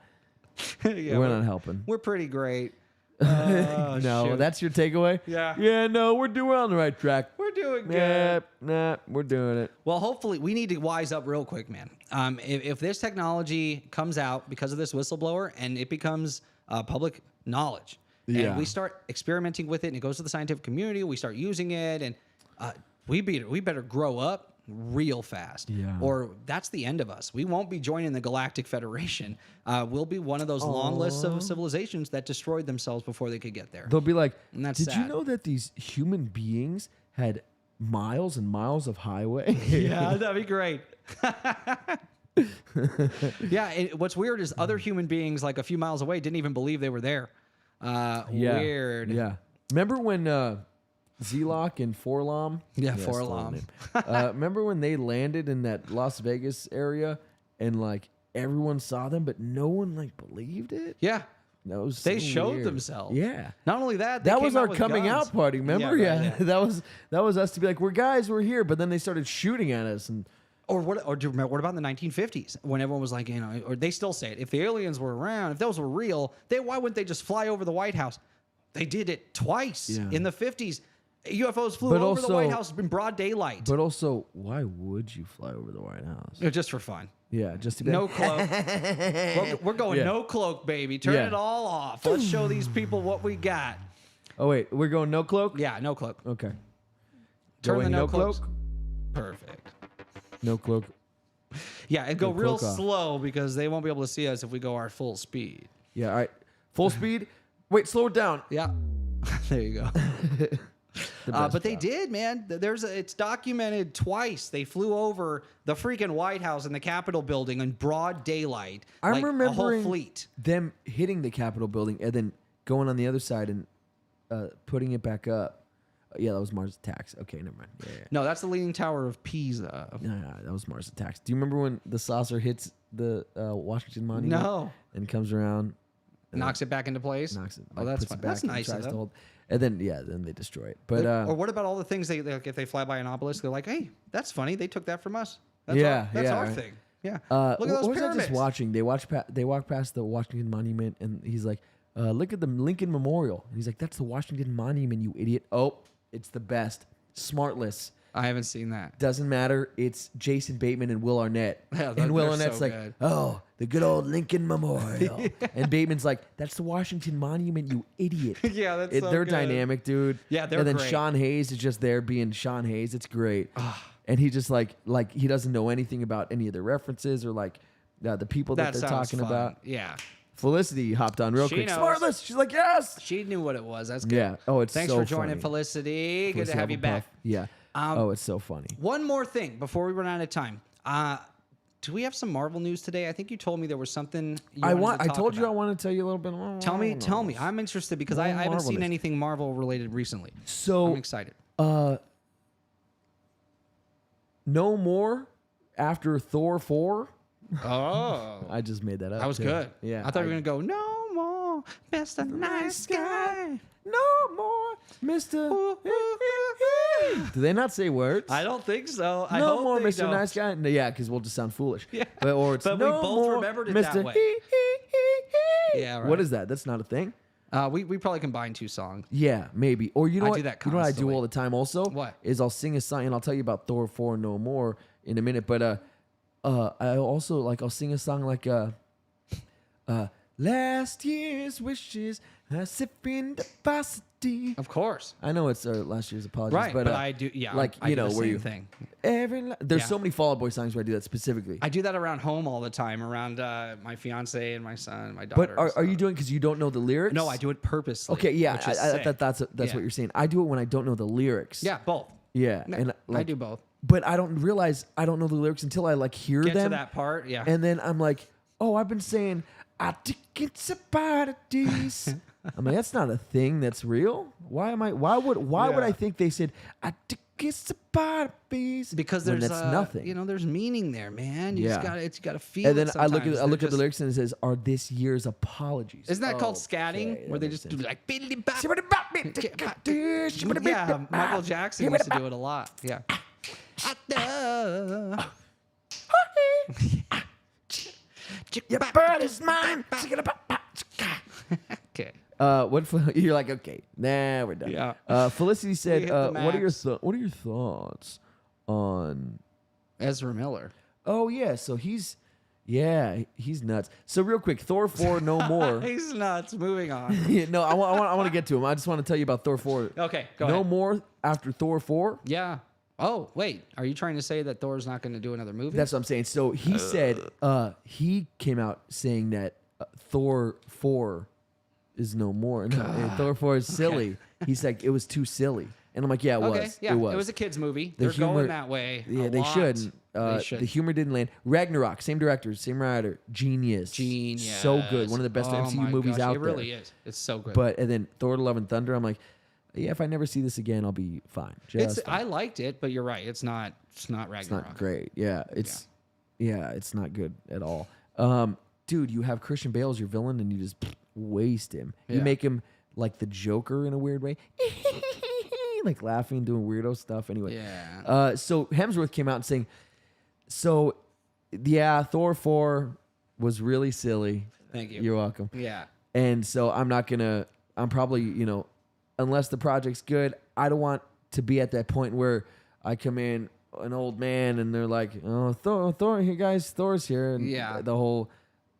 Yeah. Yeah, We're not helping. We're pretty great. Oh, No, shoot. that's your takeaway? Yeah. Yeah, no, we're on the right track. We're doing good. Nah, we're doing it. Well, hopefully, we need to wise up real quick, man. If this technology comes out because of this whistleblower and it becomes public knowledge, Yeah. and we start experimenting with it, and it goes to the scientific community, we start using it, and we better grow up real fast. Yeah. Or that's the end of us. We won't be joining the Galactic Federation. We'll be one of those long lists of civilizations that destroyed themselves before they could get there. They'll be like, And that's did you sad. know that these human beings had miles and miles of highway? Yeah, that'd be great. Yeah, what's weird is other human beings like a few miles away didn't even believe they were there. Yeah. Weird. Yeah. Remember when Zelok and Forlom. Yeah, still Forlom. the name. Remember when they landed in that Las Vegas area and like everyone saw them, but no one like believed it? Yeah. That was They so showed weird. themselves. Yeah. Not only that, they That came was out our with coming guns. out party, remember? Yeah, right, Yeah. That was us to be like, we're here, but then they started shooting at us and Or what? Or do you remember? What about in the 1950s when everyone was like, or they still say it. If the aliens were around, if those were real, why wouldn't they just fly over the White House? They did it twice in the 50s. UFOs flew over the White House in broad daylight. But also, why would you fly over the White House? Just for fun. Yeah, just to be No like, cloak. we're going no cloak, baby. Turn it all off. Let's show these people what we got. Oh wait, we're going no cloak? Yeah, no cloak. Okay. Turn Going the no cloak? cloaks. Perfect. No cloak. Yeah, and go No real cloak off. slow because they won't be able to see us if we go our full speed. Yeah, all right. Full speed. Wait, slow it down. Yeah. There you go. But they did, man. It's documented twice. They flew over the freaking White House and the Capitol building in broad daylight. I'm like remembering a whole fleet. them hitting the Capitol building and then going on the other side and putting it back up. Yeah, that was Mars Attacks. Okay, never mind. Yeah. No, that's the Leaning Tower of Pisa. No, that was Mars Attacks. Do you remember when the saucer hits the Washington Monument? No. And comes around, Knocks it back into place. knocks it. Oh, that's puts fun. it back That's and nice of tries to them. hold- And then then they destroy it. But Or what about all the things like if they fly by an obelisk, they're like, hey, that's funny. They took that from us. That's Yeah, that's yeah, our right. thing. Yeah. what Look at those was I pyramids. just watching? They walk past the Washington Monument, and he's like, "Look at the Lincoln Memorial." And he's like, "That's the Washington Monument, you idiot!" Oh, it's the best. Smartless. I haven't seen that. Doesn't matter. It's Jason Bateman and Will Arnett. Yeah, and Will they're Arnett's so like, good. "Oh, the good old Lincoln Memorial." And Bateman's like, "That's the Washington Monument, you idiot." Yeah, that's so They're good. dynamic, dude. Yeah, they're And then great. Sean Hayes is just there being Sean Hayes. It's great. And he just like he doesn't know anything about any of the references or like the people that they're sounds talking fun. about. Yeah. Felicity hopped on real She quick. knows. Smartless. She's like, "Yes." She knew what it was. That's good. Yeah. Oh, it's Thanks so for joining, funny. Felicity. Good to Felicity have you back. Hufflepuff. Yeah. Oh, it's so funny. One more thing before we run out of time. Do we have some Marvel news today? I think you told me there was something I wanted to talk told you I about. want to tell you a little bit more. Tell me. I'm interested because I haven't Marvel seen news. anything Marvel related recently. So I'm excited. No more after Thor 4. Oh. I just made that up. That was too. good. Yeah. I thought you were going to go, no more, Mr. Nice Guy. No more, Mr. Do they not say words? I don't think so. I no hope more, they Mr. don't. Nice Guy. No, yeah, because we'll just sound foolish. Yeah. Or it's But we no both more, remembered it Mr. that way. Yeah, right. What is that? That's not a thing. We probably combined two songs. Yeah, maybe. Or you know I what? do that You know what I do constantly. all the time also? What? Is I'll sing a song, and I'll tell you about Thor 4 No More in a minute. But I also I'll sing a song like Last Year's Wishes, Serendipity. Of course. I know it's last year's Apologies, Right. but I do. Yeah. like I you do know the where same you thing. there's Yeah. so many Fall Out Boy songs where I do that specifically. I do that around home all the time, around my fiance and my son, and my But daughter. are you doing because you don't know the lyrics? No, I do it purposely. Okay, yeah, which is I sick. thought that's Yeah. what you're saying. I do it when I don't know the lyrics. Yeah, both. Yeah, No, and I like, do both. But I don't realize I don't know the lyrics until I like hear Get them. to that part, yeah. And then I'm like, oh, I've been saying, I think it's a paradise. I'm like, that's not a thing that's real. Why would I think they said, I think it's a paradise? Because when there's that's nothing. there's meaning there, man. You Yeah. just gotta feel. And then it I look sometimes. at They're the lyrics and it says, "Are this year's apologies?" Isn't that called Okay, scatting, that where they makes just do sense. like biddly bop? Yeah, Michael Jackson used to do it a lot. Yeah. Your bird is mine. Okay. You're like, okay, nah, we're done. Yeah. Felicity said, hit the what are your max. thoughts on? Ezra Miller. Oh yeah, so he's nuts. So real quick, Thor 4 No More. He's nuts. Moving on. Yeah, no, I want to get to him. I just want to tell you about Thor 4. Okay, go No ahead. more after Thor 4. Yeah. Oh, wait. Are you trying to say that Thor's not going to do another movie? That's what I'm saying. So he said he came out saying that Thor 4 is no more. No, Thor 4 is silly. He's like, it was too silly. And I'm like, yeah, it okay. was. Yeah, it was. a kid's movie. The They're humor- going that way. Yeah, a they lot. shouldn't. They should. The humor didn't land. Ragnarok, same director, same writer, genius. So good. One of the best Oh MCU my movies gosh, out it there. really is. It's so good. But and then Thor: Love and Thunder, I'm like, yeah, if I never see this again, I'll be fine. Just fine. I liked it, but you're right. It's not Ragnarok. It's not great. Yeah, it's not good at all. Dude, you have Christian Bale as your villain, and you just waste him. You Yeah. make him like the Joker in a weird way, like laughing, doing weirdo stuff. Anyway, Yeah. so Hemsworth came out and saying, so yeah, Thor 4 was really silly. Thank you. You're welcome. Yeah. And so I'm probably, unless the project's good, I don't want to be at that point where I come in an old man and they're like, oh, Thor, here guys, Thor's here. And the whole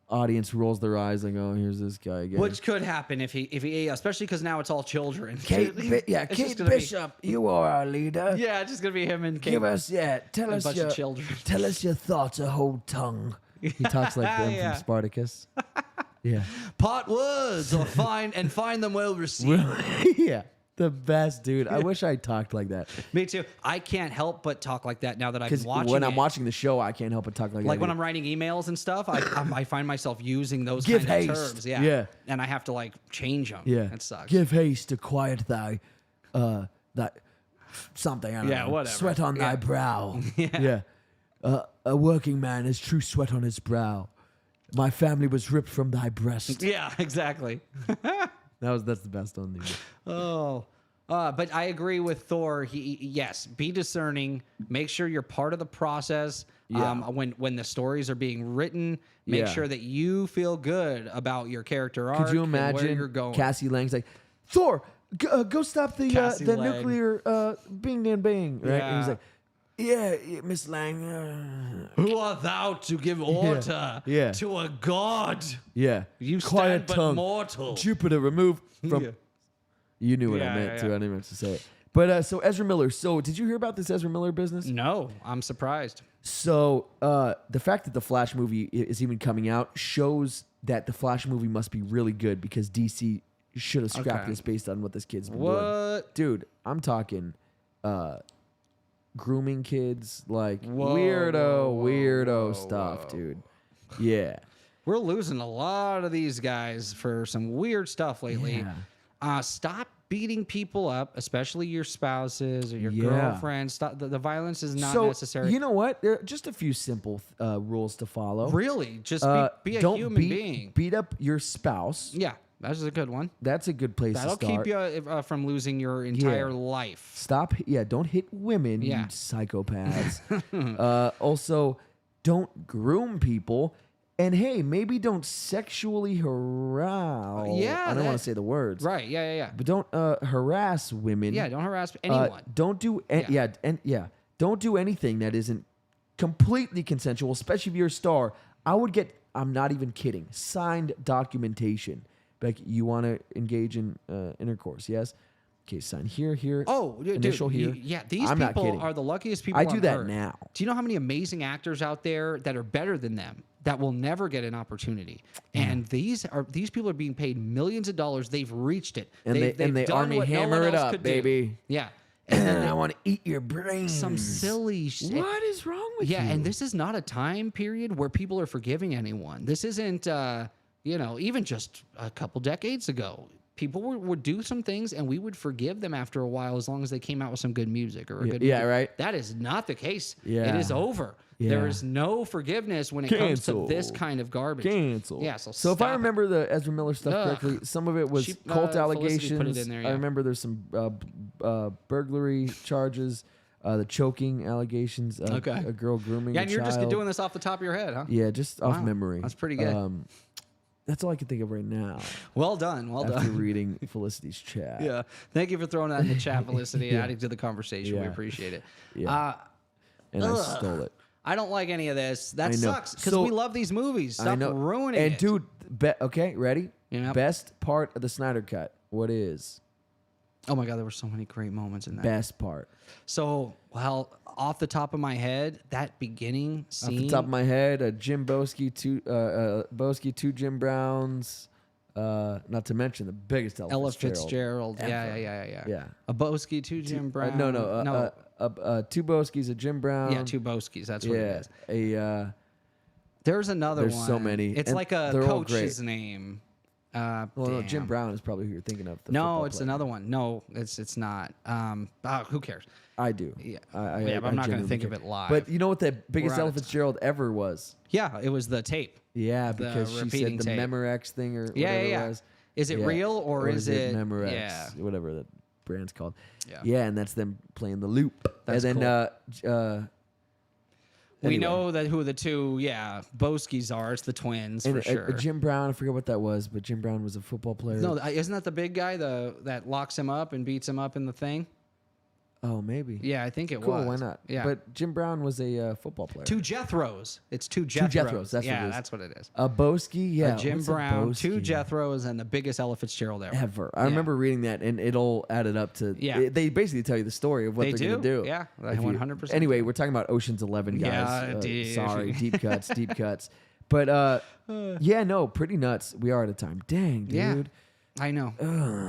audience rolls their eyes like, oh, here's this guy again. Which could happen if he especially because now it's all children. Kate Bishop, you are our leader. Yeah, it's just gonna be him and Kate. Give us, tell us bunch of children. Tell us your thoughts, a whole tongue. He talks like them Yeah. from Spartacus. Yeah. Part words or find them well received. Yeah. The best, dude. I wish I talked like that. Me too. I can't help but talk like that now that I'm Because watching when it. I'm watching the show, I can't help but talk like that. Like when I'm writing emails and stuff, I find myself using those Give kind of haste. terms. Yeah. Yeah. And I have to like change them. Yeah. It sucks. Give haste to quiet thy, that something. I don't know. whatever. Sweat on thy Yeah. brow. Yeah. A working man has true sweat on his brow. My family was ripped from thy breast. Yeah, exactly. That's the best one. Oh. But I agree with Thor. Yes, be discerning. Make sure you're part of the process. Yeah. When the stories are being written, make Yeah. sure that you feel good about your character arc. Could you and where imagine you're going. Cassie Lang's like, Thor, go stop the Cassie Lang. nuclear bing and bang, right? And he's Yeah. like, yeah, Miss Lang. Who art thou to give order Yeah. to a god? Yeah. You Quiet stand but tongue. mortal. Jupiter removed from. Yeah. You knew what Yeah, I meant yeah, too. yeah. I didn't have to say it. But so Ezra Miller. So did you hear about this Ezra Miller business? No, I'm surprised. So the fact that the Flash movie is even coming out shows that the Flash movie must be really good because DC should have scrapped Okay. this based on what this kid's been doing. What? Dude, I'm talking grooming kids, like Whoa, weirdo whoa, stuff, whoa. dude. Yeah. We're losing a lot of these guys for some weird stuff lately. Yeah. Stop beating people up, especially your spouses or your girlfriends. Stop. The violence is not necessary. You know what? There are just a few simple rules to follow. Really, just be a Don't human beat, being. Beat up your spouse. Yeah, that's a good one. That's a good place That'll to start. keep you from losing your entire life. Stop. Yeah, don't hit women, Yeah. you psychopaths. Also, don't groom people. And hey, maybe don't sexually harass. Yeah, I don't want that- to say the words. Right. Yeah. But don't harass women. Yeah. Don't harass anyone. Don't do don't do anything that isn't completely consensual, especially if you're a star. I would get. I'm not even kidding. Signed documentation. Like you want to engage in intercourse. Yes. Okay. Sign here. Oh, initial dude, here. yeah, these I'm not people kidding. are the luckiest people I do on that earth. now. Do you know how many amazing actors out there that are better than them that will never get an opportunity? And these people are being paid millions of dollars. They've reached it. And They've they done Army what no hammer one it else up, could do. baby. Yeah. And then I want to eat your brains. Some silly shit. What is wrong with you? Yeah, and this is not a time period where people are forgiving anyone. This isn't, even just a couple decades ago. People would do some things, and we would forgive them after a while as long as they came out with some good music or a good yeah, movie. right. That is not the case. Yeah. It is over. Yeah. There is no forgiveness when it comes to this Cancel. kind of garbage. Cancel. Yeah, so if stop I it. remember the Ezra Miller stuff Ugh. correctly, some of it was She- cult Felicity allegations. put it in there, I yeah. remember there's some burglary charges, the choking allegations, Okay. a girl grooming Yeah, a and you're just child. doing this off the top of your head, huh? Yeah, just off Wow, memory. that's pretty good. That's all I can think of right now Well done. Well after done. reading Felicity's chat. Yeah. Thank you for throwing that in the chat, Felicity, and adding to the conversation. We Yeah. appreciate it. Yeah. And I stole it. I don't like any of this. That I know. sucks because So- we love these movies. Stop I know. ruining and it. dude, okay, ready? Yep. Best part of the Snyder Cut. What is? Oh my God, there were so many great moments in that. Best part. So, well, off the top of my head, that beginning scene. Off the top of my head, Jim Boski, two Jim Browns, not to mention the biggest Ella Fitzgerald. ever. Yeah. A Boski, two Jim Brown. Two Boskis, a Jim Brown. Yeah, two Boskis. That's what it is. a There's another there's one. so many, It's and like a they're all coach's great. name. Well, no, Jim damn. Brown is probably who you're thinking of. The No, football it's player. another one. No, it's not. Who cares? I do. Yeah. I But I'm not going to genuinely think care. of it live. But you know what the biggest out Ella of time. Fitzgerald ever was? Yeah, it was the tape. Yeah, because she repeating said the tape. Memorex thing or Yeah, whatever yeah. it was. Is it Yeah. real or is it Memorex? Yeah. Whatever that brand's called. Yeah. and that's them playing the loop. That's and then We anyway. know that who the two, Boskis are. It's the twins and for sure. Jim Brown, I forget what that was, but Jim Brown was a football player. No, isn't that the big guy that locks him up and beats him up in the thing? Oh, maybe. Yeah, I think it Cool, was. why not? Yeah. But Jim Brown was a football player. Two Jethros. It's two Jethros. Jethros, that's what yeah, it is. that's what it is. A Boski, yeah. Jim what's a Brown, two Boski? Jethros, and the biggest Ella Fitzgerald ever. I remember reading that, and it all added up to. Yeah. They basically tell you the story of what They they're going do? to do. Yeah, If you- 100%. Anyway, we're talking about Ocean's 11, guys. Yeah, dude. Sorry, deep cuts, deep cuts. But yeah, no, pretty nuts. We are out of time. Dang, dude. Yeah. I know.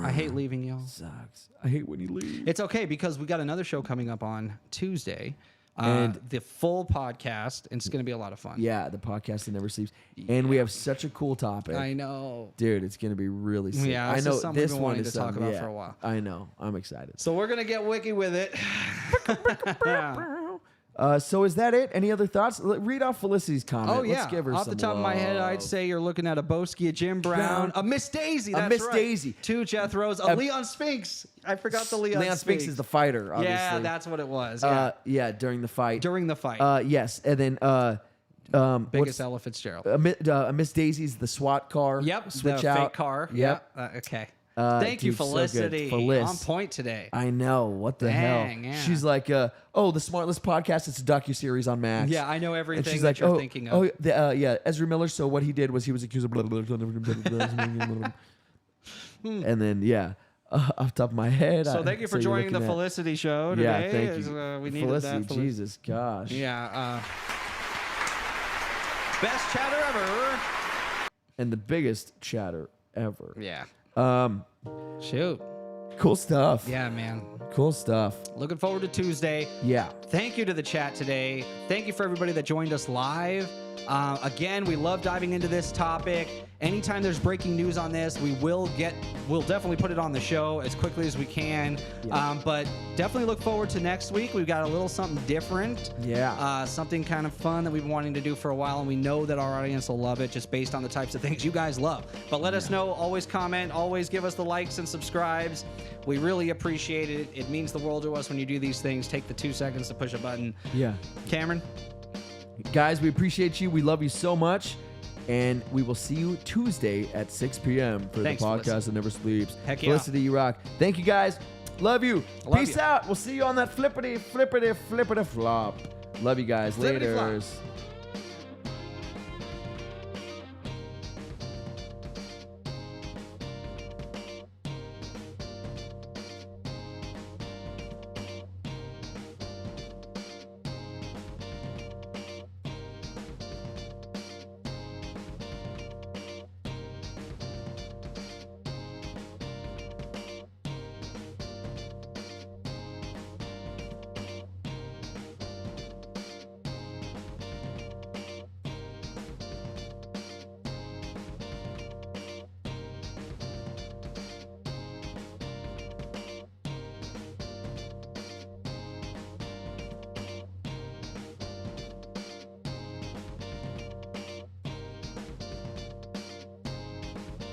I hate leaving y'all. Sucks. I hate when you leave. It's okay because we got another show coming up on Tuesday. And- the full podcast, and it's going to be a lot of fun. Yeah, the podcast that never sleeps, and we have such a cool topic. I know. Dude, it's gonna be really sick. Yeah, I this know is something we've this been one wanting is to talk something- about yeah, for a while. I know. I'm excited. So we're going to get wiki with it. So is that it? Any other thoughts? Read off Felicity's comment. Oh, yeah. Let's give her Off some the top of my head, I'd love. say you're looking at a Boski, a Jim Brown, a Miss Daisy. That's Miss right. Daisy. Two Jethros, a Leon Spinks. I forgot the Leon Spinks is the fighter, obviously. Yeah, that's what it was. Yeah. Yeah, during the fight. During the fight. Yes, and then Biggest Ella Fitzgerald. Miss Daisy's the SWAT car. Yep, switch the out. fake car. Yep. Okay. Thank you, dude, so good. Felicity. Felic. On point today. I know. What the Dang, hell? yeah. She's like, the Smartless podcast. It's a docuseries on Max. Yeah, I know And everything she's that like, you're thinking of. yeah, Ezra Miller. So what he did was he was accused of and then off the top of my head. So thank you for you're joining the looking at- Felicity show today. Yeah, thank As, you. we needed Felicity, that. Felicity. Jesus, gosh. Yeah. Best chatter ever. And the biggest chatter ever. Yeah. Um, Shoot. cool stuff. Yeah, man. Cool stuff. Looking forward to Tuesday. Yeah. Thank you to the chat today. Thank you for everybody that joined us live. Again, we love diving into this topic. Anytime there's breaking news on this, we'll definitely put it on the show as quickly as we can. Yeah. But definitely look forward to next week. We've got a little something different. Yeah. Something kind of fun that we've been wanting to do for a while, and we know that our audience will love it just based on the types of things you guys love. But let us know. Always comment. Always give us the likes and subscribes. We really appreciate it. It means the world to us when you do these things. Take the 2 seconds to push a button. Yeah. Cameron? Guys, we appreciate you. We love you so much. And we will see you Tuesday at 6 p.m. for Thanks, the podcast Felicity. that never sleeps. Heck yeah. Felicity, you rock. Thank you, guys. Love you. Love Peace you. out. We'll see you on that flippity flop. Love you guys. Flippity flop. Laters.